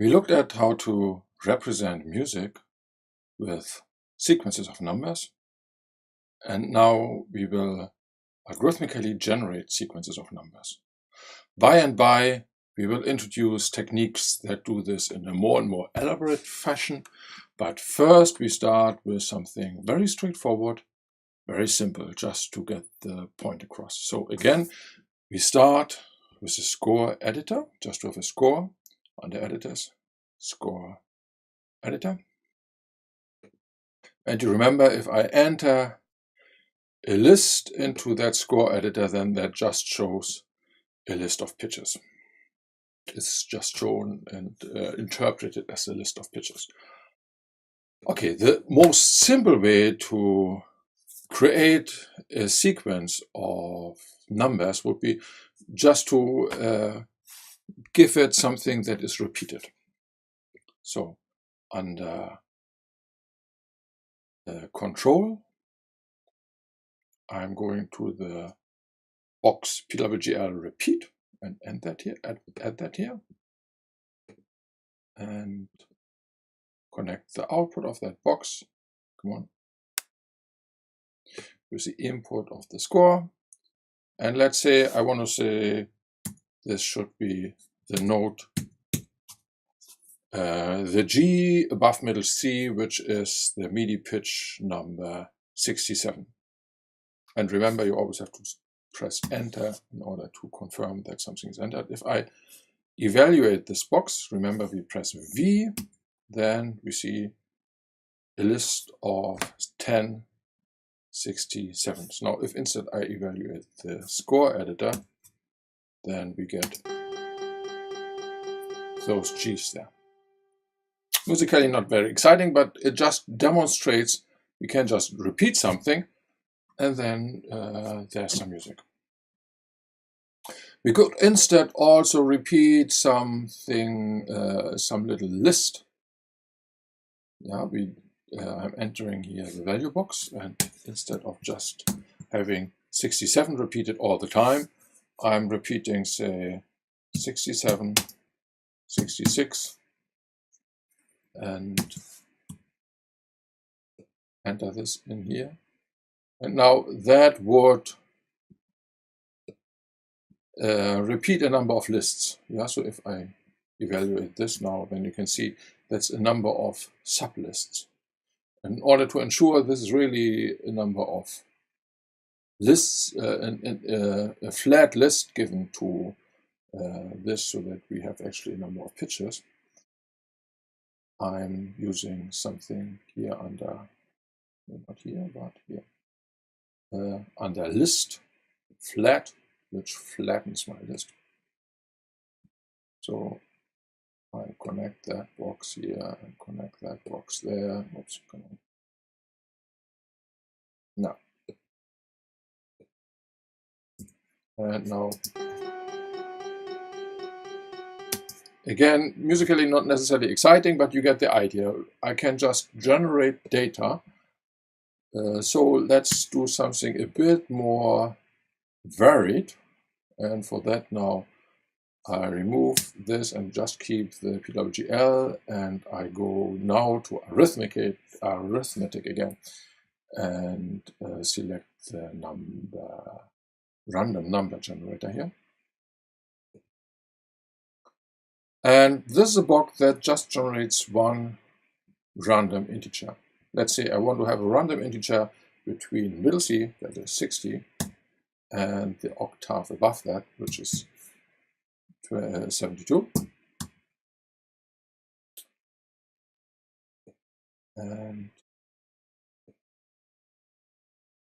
We looked at how to represent music with sequences of numbers, and now we will algorithmically generate sequences of numbers. By and by, we will introduce techniques that do this in a more and more elaborate fashion, but first we start with something very straightforward, very simple, just to get the point across. So again, we start with a score editor, just with a score under editors, score editor. And you remember, if I enter a list into that score editor, then that just shows a list of pitches. It's just shown and interpreted as a list of pitches. Okay, the most simple way to create a sequence of numbers would be just to give it something that is repeated. So under control, I'm going to the box PWGL repeat and add that here, and connect the output of that box, come on, with the input of the score. And let's say I want to say this should be the note, the G above middle C, which is the MIDI pitch number 67. And remember, you always have to press enter in order to confirm that something is entered. If I evaluate this box, remember we press V, then we see a list of 10 67s. Now, if instead I evaluate the score editor, then we get those G's there. Musically not very exciting, but it just demonstrates we can just repeat something and then there's some music. We could instead also repeat something, some little list. Yeah, I'm entering here the value box, and instead of just having 67 repeated all the time, I'm repeating, say, 67, 66, and enter this in here. And now that would repeat a number of lists. Yeah, so if I evaluate this now, then you can see that's a number of sublists. In order to ensure this is really a number of lists, a flat list given to this, so that we have actually a number of pitches, I'm using something here under, not here, but here, under list, flat, which flattens my list. So I connect that box here and connect that box there. Oops, connect. Now. And now, again, musically not necessarily exciting, but you get the idea. I can just generate data. So let's do something a bit more varied. And for that now, I remove this and just keep the PWGL, and I go now to arithmetic again, and select the random number generator here. And this is a box that just generates one random integer. Let's say I want to have a random integer between middle C, that is 60, and the octave above that, which is 72. And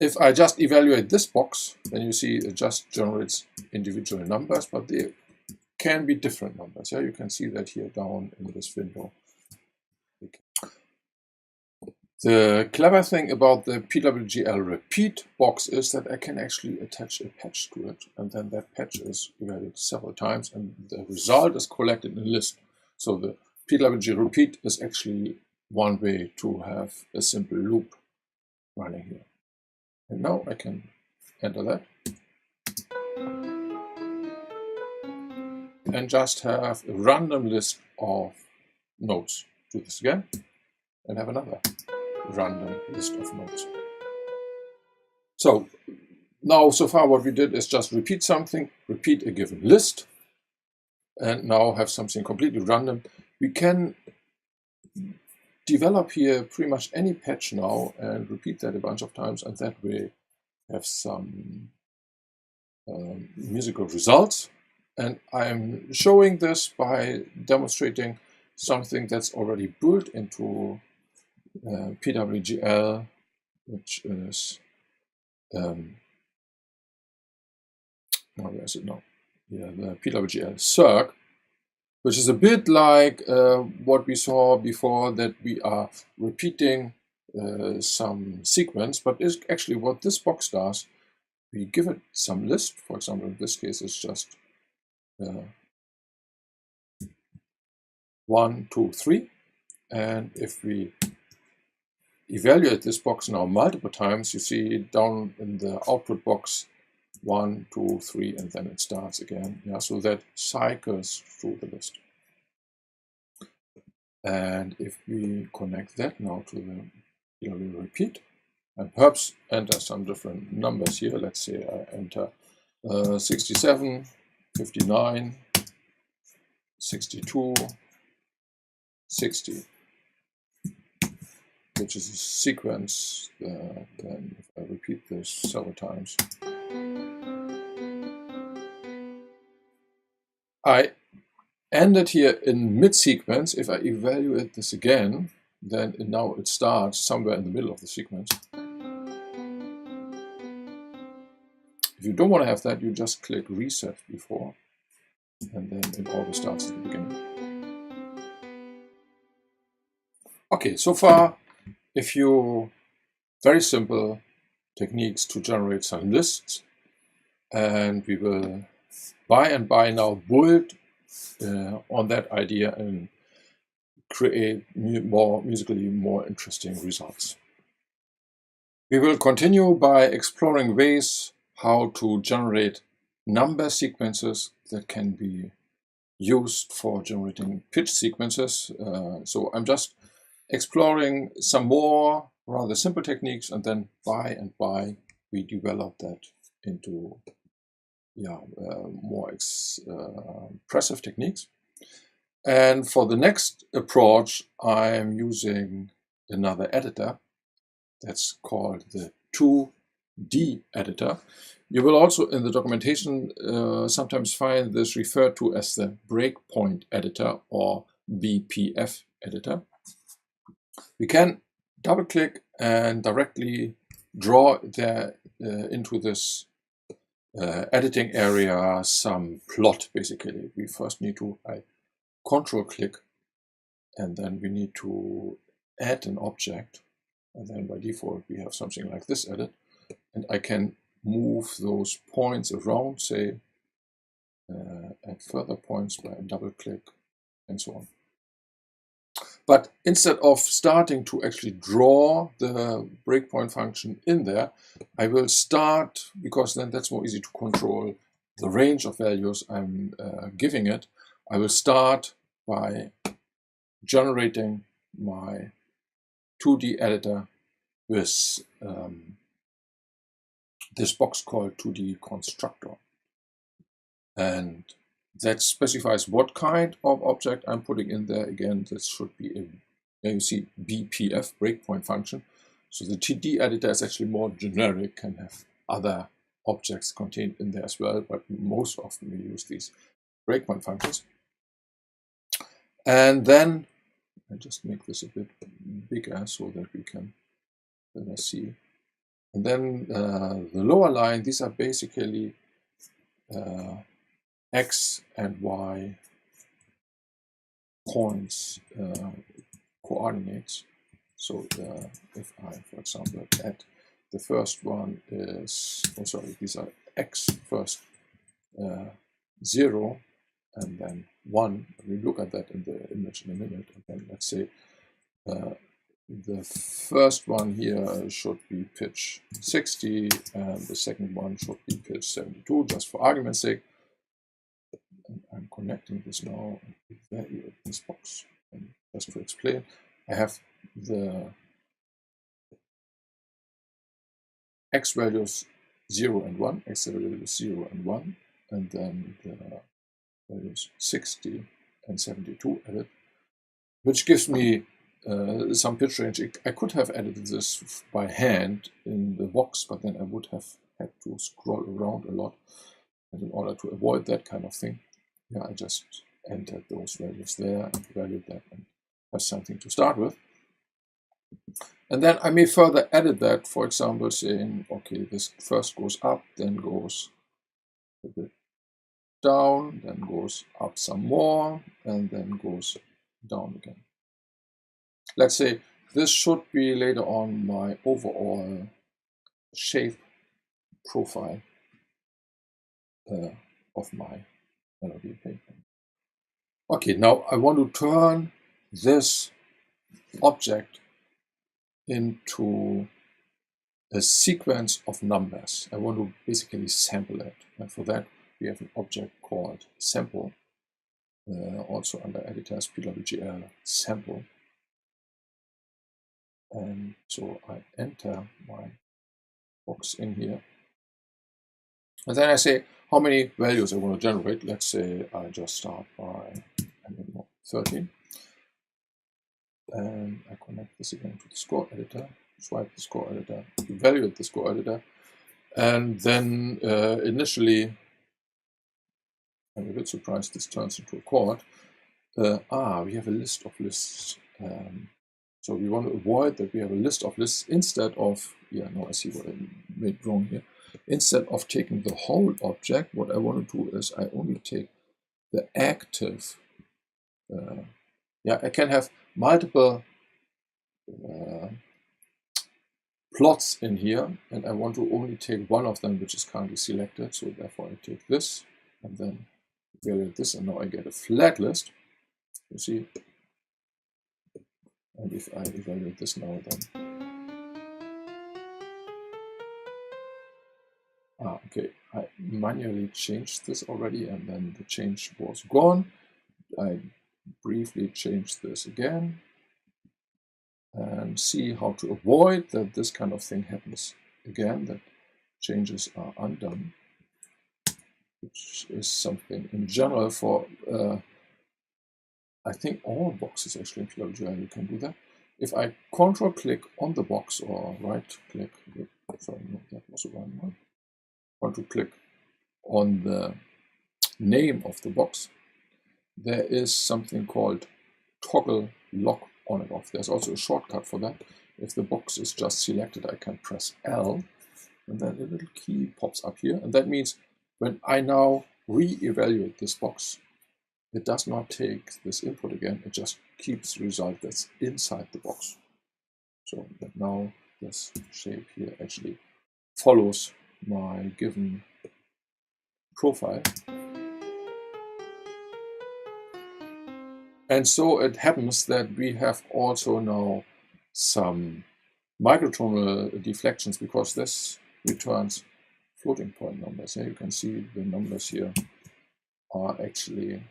if I just evaluate this box, then you see it just generates individual numbers, but they can be different numbers. Yeah, you can see that here down in this window. The clever thing about the PWGL repeat box is that I can actually attach a patch to it, and then that patch is evaluated several times, and the result is collected in a list. So the PWG repeat is actually one way to have a simple loop running here. And now I can enter that and just have a random list of nodes. Do this again and have another random list of nodes. So now so far what we did is just repeat something, repeat a given list, and now have something completely random. We can develop here pretty much any patch now and repeat that a bunch of times, and that way have some musical results. And I'm showing this by demonstrating something that's already built into PWGL, which is where is it now? Yeah, the PWGL circ, which is a bit like what we saw before, that we are repeating some sequence, but is actually what this box does. We give it some list. For example, in this case, it's just 1, 2, 3. And if we evaluate this box now multiple times, you see down in the output box 1, 2, 3, and then it starts again. Yeah, so that cycles through the list. And if we connect that now to the repeat, and perhaps enter some different numbers here. Let's say I enter 67, 59, 62, 60, which is a sequence. Then if I repeat this several times, I ended here in mid-sequence. If I evaluate this again, then now it starts somewhere in the middle of the sequence. If you don't want to have that, you just click reset before, and then it always starts at the beginning. Okay, so far a few very simple techniques to generate some lists, and we will by and by now build on that idea and create musically more interesting results. We will continue by exploring ways how to generate number sequences that can be used for generating pitch sequences. So I'm just exploring some more rather simple techniques, and then by and by we develop that into more impressive techniques. And for the next approach, I'm using another editor that's called the 2D editor. You will also in the documentation sometimes find this referred to as the breakpoint editor or BPF editor. We can double click and directly draw there into this editing area some plot. Basically, we first need to control click, and then we need to add an object, and then by default we have something like this edit, and I can move those points around, say add further points by a double click and so on. But instead of starting to actually draw the breakpoint function in there, I will start, because then that's more easy to control the range of values I'm giving it. I will start by generating my 2D editor with this box called 2D constructor. And that specifies what kind of object I'm putting in there. Again, this should be a, you see, BPF, breakpoint function. So the 2D editor is actually more generic, can have other objects contained in there as well, but most often we use these breakpoint functions. And then I just make this a bit bigger so that we can see. And then the lower line, these are basically X and Y points, coordinates. So if I, for example, add the first one is, oh sorry, these are X first 0 and then 1. We look at that in the image in a minute. And then let's say the first one here should be pitch 60 and the second one should be pitch 72, just for argument's sake. And I'm connecting this now and evaluate this box. And just to explain, I have the x values 0 and 1, x values 0 and 1, and then the values 60 and 72 added, which gives me some pitch range. I could have edited this by hand in the box, but then I would have had to scroll around a lot. And in order to avoid that kind of thing, yeah, I just entered those values there and valued that and have something to start with. And then I may further edit that, for example, saying, okay, this first goes up, then goes a bit down, then goes up some more, and then goes down again. Let's say this should be later on my overall shape profile of my melody paper. Okay, now I want to turn this object into a sequence of numbers. I want to basically sample it. And for that, we have an object called sample, also under editors PWGL sample. And so I enter my box in here. And then I say how many values I want to generate. Let's say I just start by, I don't know, 13. And I connect this again to the score editor, swipe the score editor, evaluate the score editor. And then initially, I'm a bit surprised this turns into a chord. We have a list of lists. So we want to avoid that we have a list of lists instead of, yeah, now I see what I made wrong here. Instead of taking the whole object, what I want to do is I only take the active. I can have multiple plots in here, and I want to only take one of them, which is currently selected. So therefore I take this and then evaluate this, and now I get a flat list. You see? And if I evaluate this now, then okay, I manually changed this already, and then the change was gone. I briefly changed this again and see how to avoid that this kind of thing happens again, that changes are undone, which is something in general for I think all boxes actually in PWGL you can do that. If I control click on the box or right click, sorry, no, that was the wrong one. Control click on the name of the box, there is something called toggle lock on and off. There's also a shortcut for that. If the box is just selected, I can press L, and then a little key pops up here. And that means when I now re-evaluate this box, it does not take this input again, it just keeps the result that's inside the box. So that now this shape here actually follows my given profile. And so it happens that we have also now some microtonal deflections, because this returns floating point numbers. Here you can see the numbers here are actually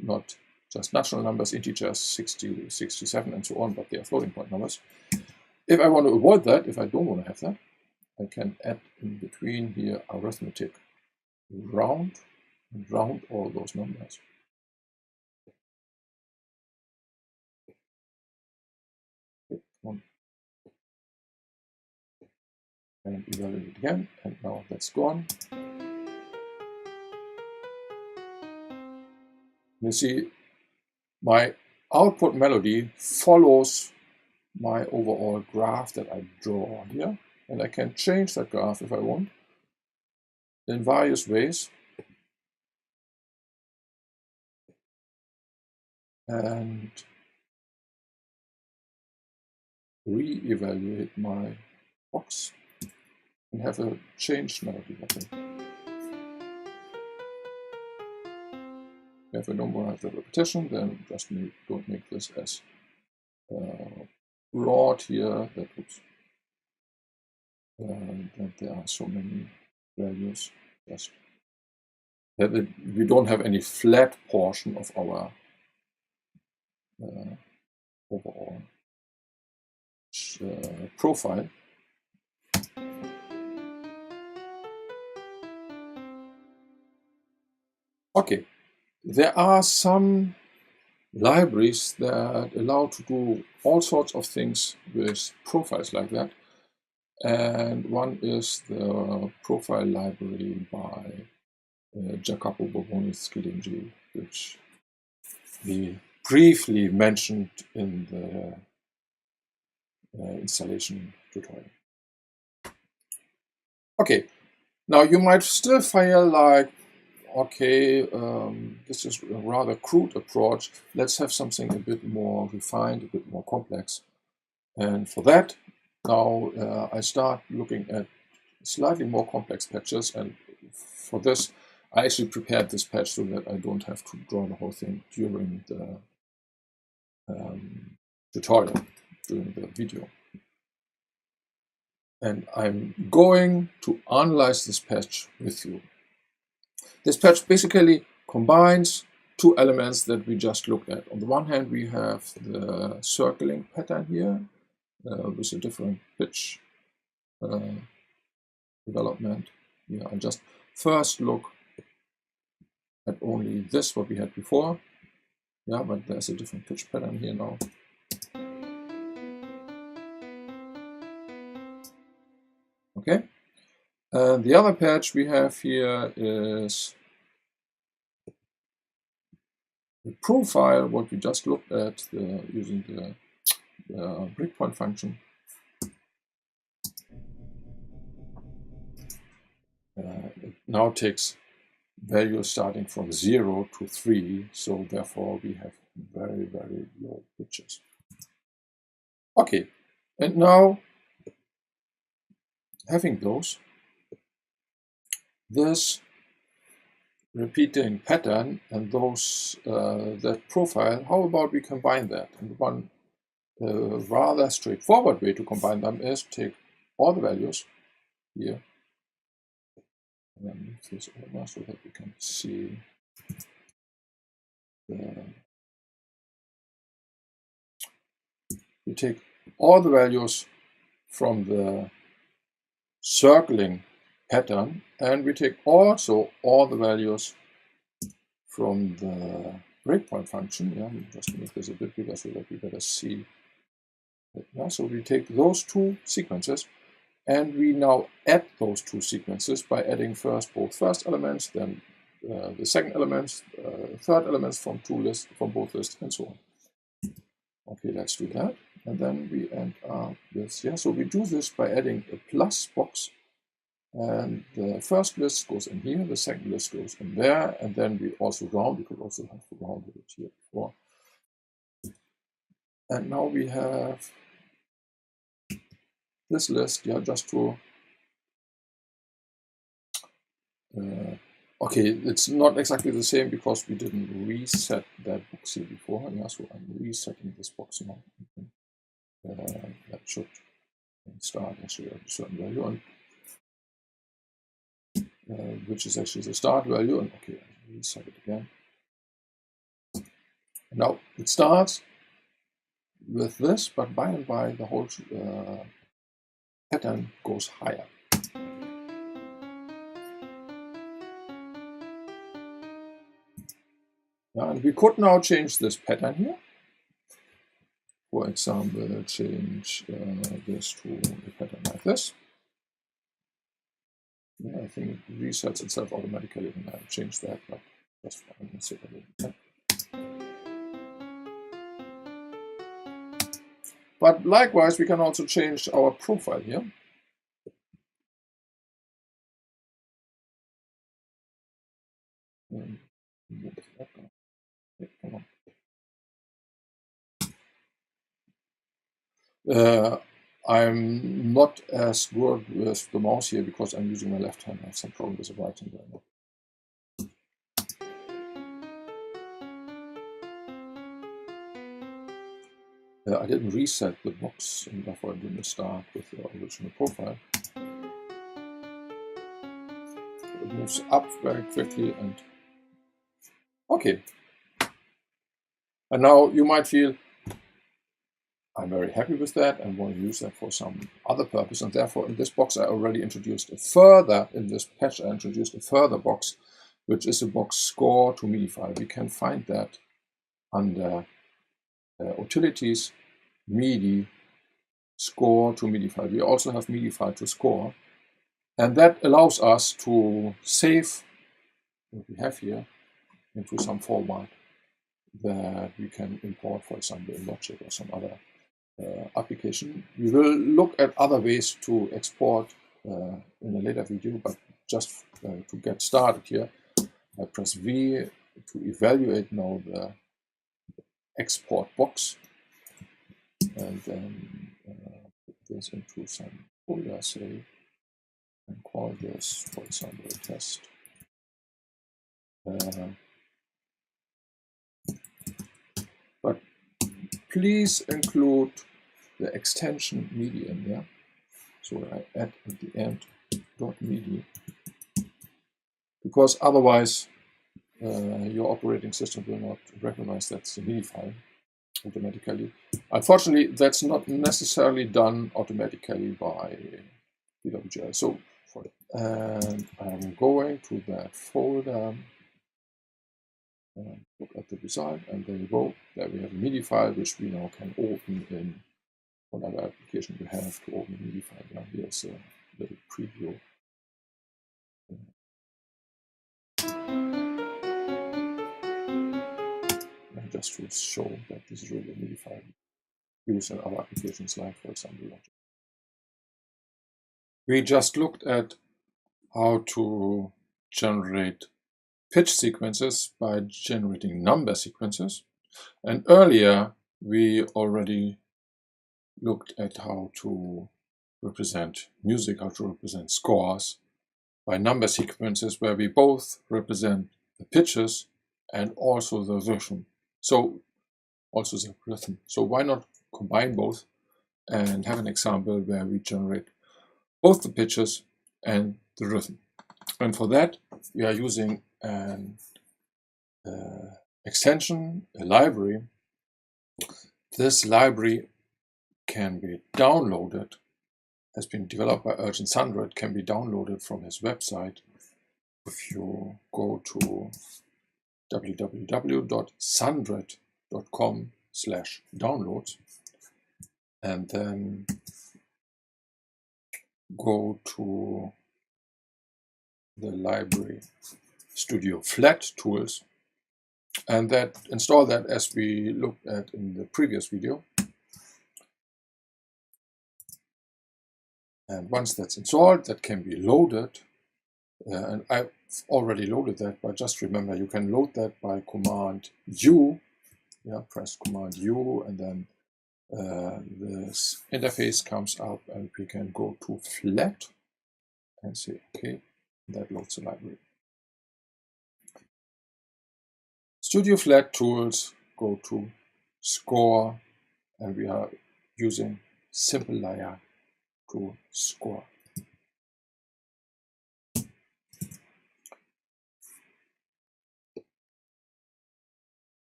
not just natural numbers, integers, 60, 67, and so on, but they are floating point numbers. If I want to avoid that, if I don't want to have that, I can add in between here arithmetic round and round all those numbers. And evaluate it again, and now that's gone. You see, my output melody follows my overall graph that I draw here, and I can change that graph if I want in various ways. And re-evaluate my box and have a changed melody pattern. If I don't want to have the repetition, then just don't make this as broad here. That would that there are so many values. Just that we don't have any flat portion of our overall profile. Okay, there are some libraries that allow to do all sorts of things with profiles like that. And one is the profile library by Jacopo Boboni-Schilinggi, which we briefly mentioned in the installation tutorial. Okay, now you might still feel like, okay, this is a rather crude approach. Let's have something a bit more refined, a bit more complex. And for that, now I start looking at slightly more complex patches. And for this, I actually prepared this patch so that I don't have to draw the whole thing during the tutorial, during the video. And I'm going to analyze this patch with you. This patch basically combines two elements that we just looked at. On the one hand, we have the circling pattern here with a different pitch development. Yeah, I just first look at only this, what we had before. Yeah, but there's a different pitch pattern here now. Okay. The other patch we have here is the profile, what we just looked at using the breakpoint function. It now takes values starting from 0 to 3, so therefore we have very, very low pitches. Okay, and now having those, this repeating pattern and those that profile, how about we combine that? And one rather straightforward way to combine them is take all the values here and then move this over so that we can see we take all the values from the circling pattern, and we take also all the values from the breakpoint function. Yeah, we just make this a bit bigger so that we better see it. Yeah, so we take those two sequences and we now add those two sequences by adding first both first elements, then the second elements, third elements from both lists, and so on. Okay, let's do that. And then we end up with, yeah, so we do this by adding a plus box. And the first list goes in here, the second list goes in there, and then we also round. We could also have rounded it here before. And now we have this list, yeah, just to okay, it's not exactly the same because we didn't reset that box here before. Yeah, so I'm resetting this box now. That should start actually at a certain value, and which is actually the start value. And okay, I'll reset it again. Now it starts with this, but by and by the whole pattern goes higher. Yeah, and we could now change this pattern here. For example, change this to a pattern like this. Yeah, I think it resets itself automatically when I change that, but that's fine. Let's see what it is. But likewise, we can also change our profile here. I'm not as good with the mouse here because I'm using my left hand. I have some problem with the right hand right now. I didn't reset the box, and therefore I didn't start with the original profile. It moves up very quickly, and okay. And now you might feel, I'm very happy with that and want to use that for some other purpose. And therefore, in this box, I already introduced a further, in this patch, I introduced a further box, which is a box score to MIDI file. We can find that under utilities, MIDI, score to MIDI file. We also have MIDI file to score. And that allows us to save what we have here into some format that we can import, for example, in Logic or some other application. We will look at other ways to export in a later video, but just to get started here, I press V to evaluate now the export box, and then put this into some folder, say, and call this, for example, a test. But please include the extension MIDI in there. So I add at the end .midi, because otherwise your operating system will not recognize that's the MIDI file automatically. Unfortunately, that's not necessarily done automatically by PWGL. So, and I'm going to that folder and look at the result, and there you go. There we have a MIDI file, which we now can open in whatever application you have to open a MIDI file. Now here's a little preview. And just to show that this is really a MIDI file used in other applications, like, for example, Logic. We just looked at how to generate pitch sequences by generating number sequences. And earlier, we already looked at how to represent music, how to represent scores by number sequences, where we both represent the pitches and also the rhythm. So also the rhythm. So why not combine both and have an example where we generate both the pitches and the rhythm. And for that, we are using an extension, a library. This library can be downloaded, has been developed by Urgent Sandra. It can be downloaded from his website. If you go to www.sandred.com/downloads and then go to the library Studio Flat Tools, and that install that as we looked at in the previous video. And once that's installed, that can be loaded. And I've already loaded that, but just remember you can load that by Command U. Yeah, press Command U, and then this interface comes up, and we can go to Flat and say OK. That loads the library. Studio Flat Tools, go to Score, and we are using Simple Layer to score.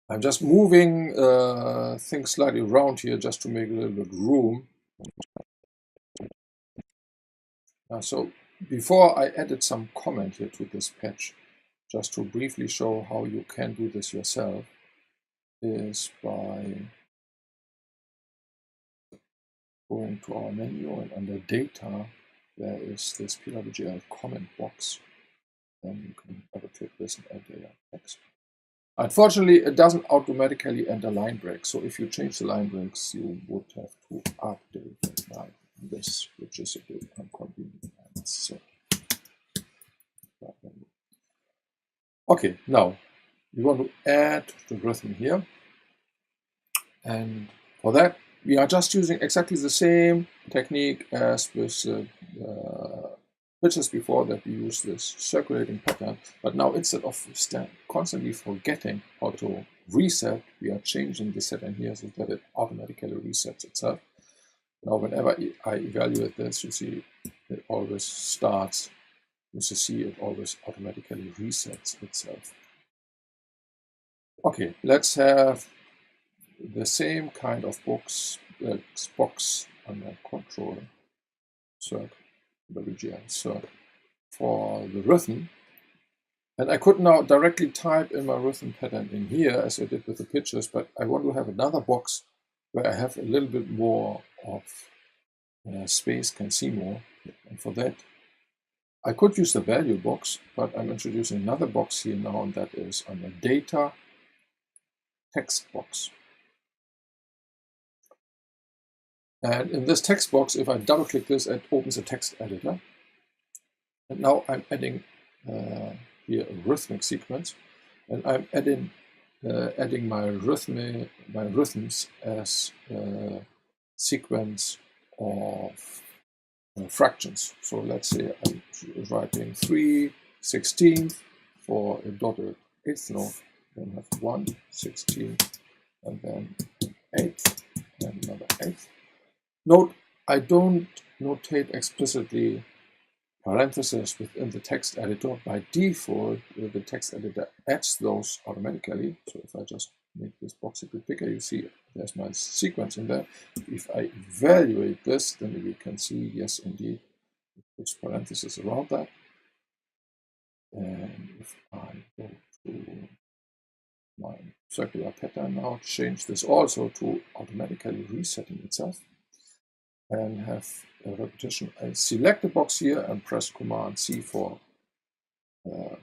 I'm just moving things slightly around here just to make a little bit room. So before I added some comment here to this patch, just to briefly show how you can do this yourself, is by going to our menu, and under Data, there is this PWGL comment box. Then you can double-click this and add data text. Unfortunately, it doesn't automatically enter line breaks. So if you change the line breaks, you would have to update it like this, which is a bit inconvenient. So, okay, now we want to add the rhythm here. And for that, we are just using exactly the same technique as with the pitches before, that we use this circulating pattern. But now, instead of constantly forgetting how to reset, we are changing the setting here so that it automatically resets itself. Now, whenever I evaluate this, you see it always starts with the C, it always automatically resets itself. Okay, let's have the same kind of box under control circ, PWGL circ for the rhythm. And I could now directly type in my rhythm pattern in here as I did with the pitches, but I want to have another box where I have a little bit more of space, can see more. And for that, I could use the value box, but I'm introducing another box here now, and that is under data text box. And in this text box, if I double click this, it opens a text editor. And now I'm adding here a rhythmic sequence, and I'm adding my rhythms as a sequence of fractions. So let's say I'm writing 3/16 for a dotted eighth note, then have 1/16, and then an eighth, and another eighth. Note, I don't notate explicitly parentheses within the text editor. By default, the text editor adds those automatically. So if I just make this box a bit bigger, you see there's my sequence in there. If I evaluate this, then we can see, yes, indeed, it puts parentheses around that. And if I go to my circular pattern now, change this also to automatically resetting itself, and have a repetition. I select the box here and press Command C for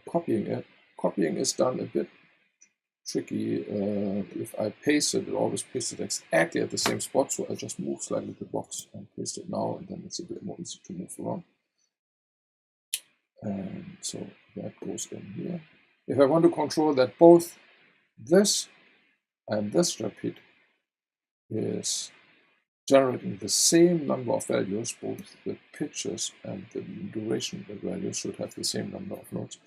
copying it. Copying is done a bit tricky. If I paste it, it always pastes it exactly at the same spot, so I just move slightly the box and paste it now, and then it's a bit more easy to move around. And so that goes in here. If I want to control that both this and this repeat is generating the same number of values, both the pitches and the duration of the values should have the same number of notes,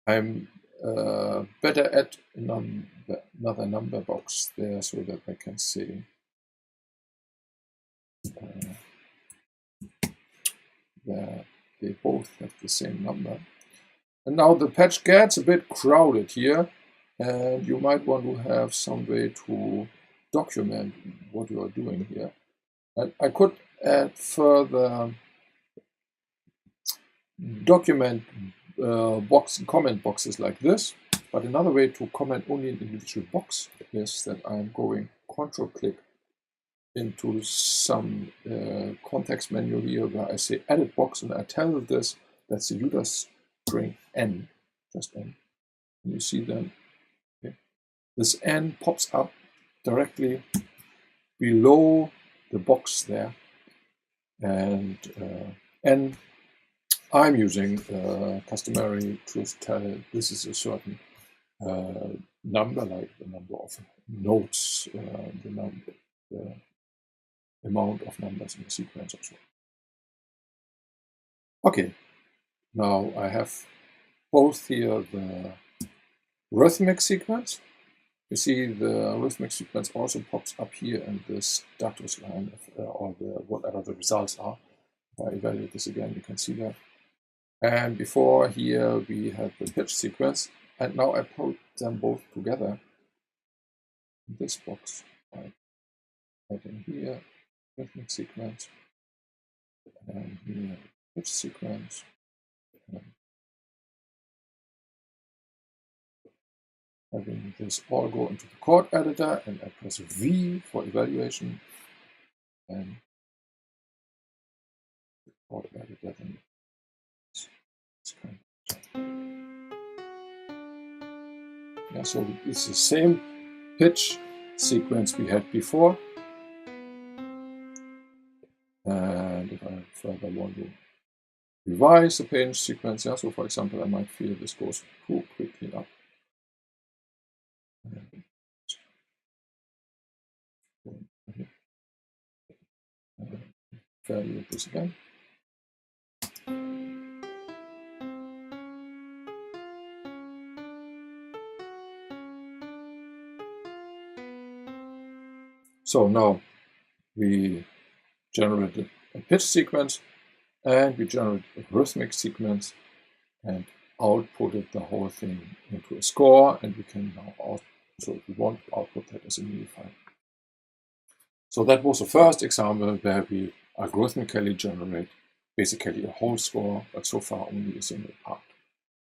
I'm better at another number box there, so that I can say that they both have the same number. And now the patch gets a bit crowded here, and you might want to have some way to document what you are doing here. And I could add further document comment boxes like this, but another way to comment only an individual box is that I'm going Control-click into some context menu here where I say Edit Box, and I tell this that's the user string n, just n. And you see then this n pops up directly below the box there, and n I'm using customary truth tell. This is a certain number, like the number of notes, the amount of numbers in the sequence or so. Okay, now I have both here the rhythmic sequence. You see the rhythmic sequence also pops up here in the status line of, or whatever the results are. If I evaluate this again, you can see that. And before here we had the pitch sequence, and now I put them both together in this box. I add in here rhythmic sequence, and here pitch sequence. Having this all go into the chord editor, and I press V for evaluation, and the chord editor then yeah, so it's the same pitch sequence we had before. And if I further want to revise the pitch sequence, yeah, so for example, I might feel this goes too quickly up. Evaluate this again. So now we generated a pitch sequence, and we generated a rhythmic sequence, and outputted the whole thing into a score, and we can now so if we want to output that as a MIDI file. So that was the first example where we algorithmically generate basically a whole score, but so far only a single part.